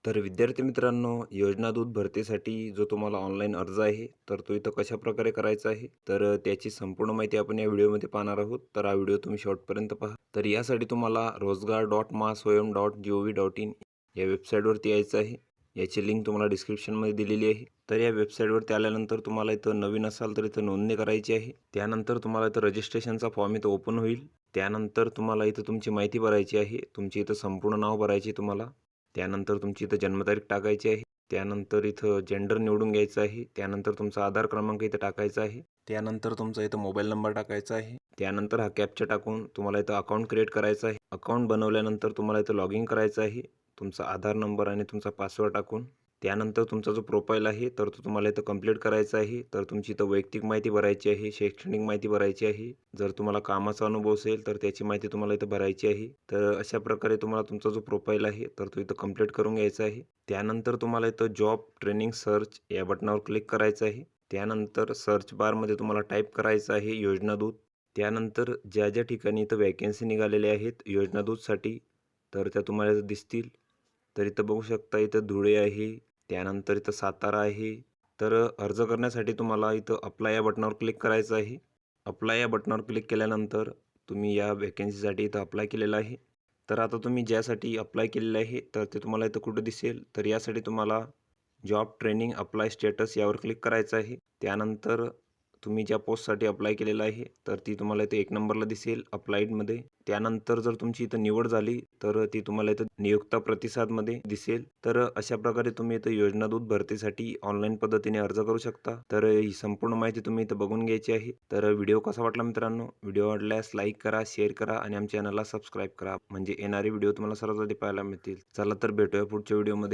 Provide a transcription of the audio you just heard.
तर विद्यार्थी मित्रांनो, योजना दूत भरतीसाठी जो तुम्हाला ऑनलाईन अर्ज आहे, तर तो इथं कशाप्रकारे करायचा आहे, तर त्याची संपूर्ण माहिती आपण या व्हिडिओमध्ये पाहणार आहोत. तर हा व्हिडिओ तुम्ही शेवटपर्यंत पहा. तर यासाठी तुम्हाला rozgar.mahaswayam.gov.in या वेबसाईटवरती यायचं आहे. याची लिंक तुम्हाला डिस्क्रिप्शनमध्ये दिलेली आहे. तर या वेबसाईटवरती आल्यानंतर तुम्हाला इथं नवीन असाल तर इथं नोंदणी करायची आहे. त्यानंतर तुम्हाला इथं रजिस्ट्रेशनचा फॉर्म इथं ओपन होईल. त्यानंतर तुम्हाला इथं तुमची माहिती भरायची आहे. तुमची इथं संपूर्ण नाव भरायची तुम्हाला. त्यानंतर तुमची इथं जन्मतारीख टाकायची आहे. त्यानंतर इथं जेंडर निवडून घ्यायचं आहे. त्यानंतर तुमचा आधार क्रमांक इथं टाकायचा आहे. त्यानंतर तुमचा इथं मोबाईल नंबर टाकायचा आहे. त्यानंतर हा कॅप्चा टाकून तुम्हाला इथं अकाउंट क्रिएट करायचं आहे. अकाउंट बनवल्यानंतर तुम्हाला इथं लॉग इन करायचं आहे. तुमचा आधार नंबर आणि तुमचा पासवर्ड टाकून. त्यानंतर तुमचा जो प्रोफाईल आहे तर तो तुम्हाला इथं कंप्लीट करायचा आहे. तर तुमची इथं वैयक्तिक माहिती भरायची आहे, शैक्षणिक माहिती भरायची आहे. जर तुम्हाला कामाचा अनुभव असेल तर त्याची माहिती तुम्हाला इथं भरायची आहे. तर अशा प्रकारे तुम्हाला तुमचा जो प्रोफाईल आहे तर तो इथं कंप्लीट करून घ्यायचा आहे. त्यानंतर तुम्हाला इथं जॉब ट्रेनिंग सर्च या बटनावर क्लिक करायचं आहे. त्यानंतर सर्च बारमध्ये तुम्हाला टाईप करायचं आहे योजना दूत. त्यानंतर ज्या ज्या ठिकाणी इथं वॅकेन्सी निघालेल्या आहेत योजना दूतसाठी तर त्या तुम्हाला दिसतील. तर इथं बघू शकता इथं धुळे आहे, त्यानंतर इथं सातारा आहे. तर अर्ज करण्यासाठी तुम्हाला इथं अप्लाय या बटनावर क्लिक करायचं आहे. अप्लाय या बटनावर क्लिक केल्यानंतर तुम्ही या व्हॅकन्सीसाठी इथं अप्लाय केलेलं आहे. तर आता तुम्ही ज्यासाठी अप्लाय केलेलं आहे तर ते तुम्हाला इथं कुठं दिसेल, तर यासाठी तुम्हाला जॉब ट्रेनिंग अप्लाय स्टेटस यावर क्लिक करायचं आहे. त्यानंतर तुम्ही ज्या पोस्टसाठी अप्लाय केलेलं आहे तर ती तुम्हाला इथे 1 नंबरला दिसेल अप्लाइडमध्ये. त्यानंतर जर तुमची इथं निवड झाली तर ती तुम्हाला इथं नियुक्ता प्रतिसादमध्ये दिसेल. तर अशा प्रकारे तुम्ही इथं योजना दूत भरतीसाठी ऑनलाईन पद्धतीने अर्ज करू शकता. तर ही संपूर्ण माहिती तुम्ही इथं बघून घ्यायची आहे. तर व्हिडिओ कसा वाटला मित्रांनो? व्हिडिओ आवडल्यास लाईक करा, शेअर करा आणि आमच्या चॅनलला सबस्क्राईब करा. म्हणजे येणारे व्हिडिओ तुम्हाला सर्वात आधी पाहायला मिळतील. चला तर भेटूया पुढच्या व्हिडिओमध्ये.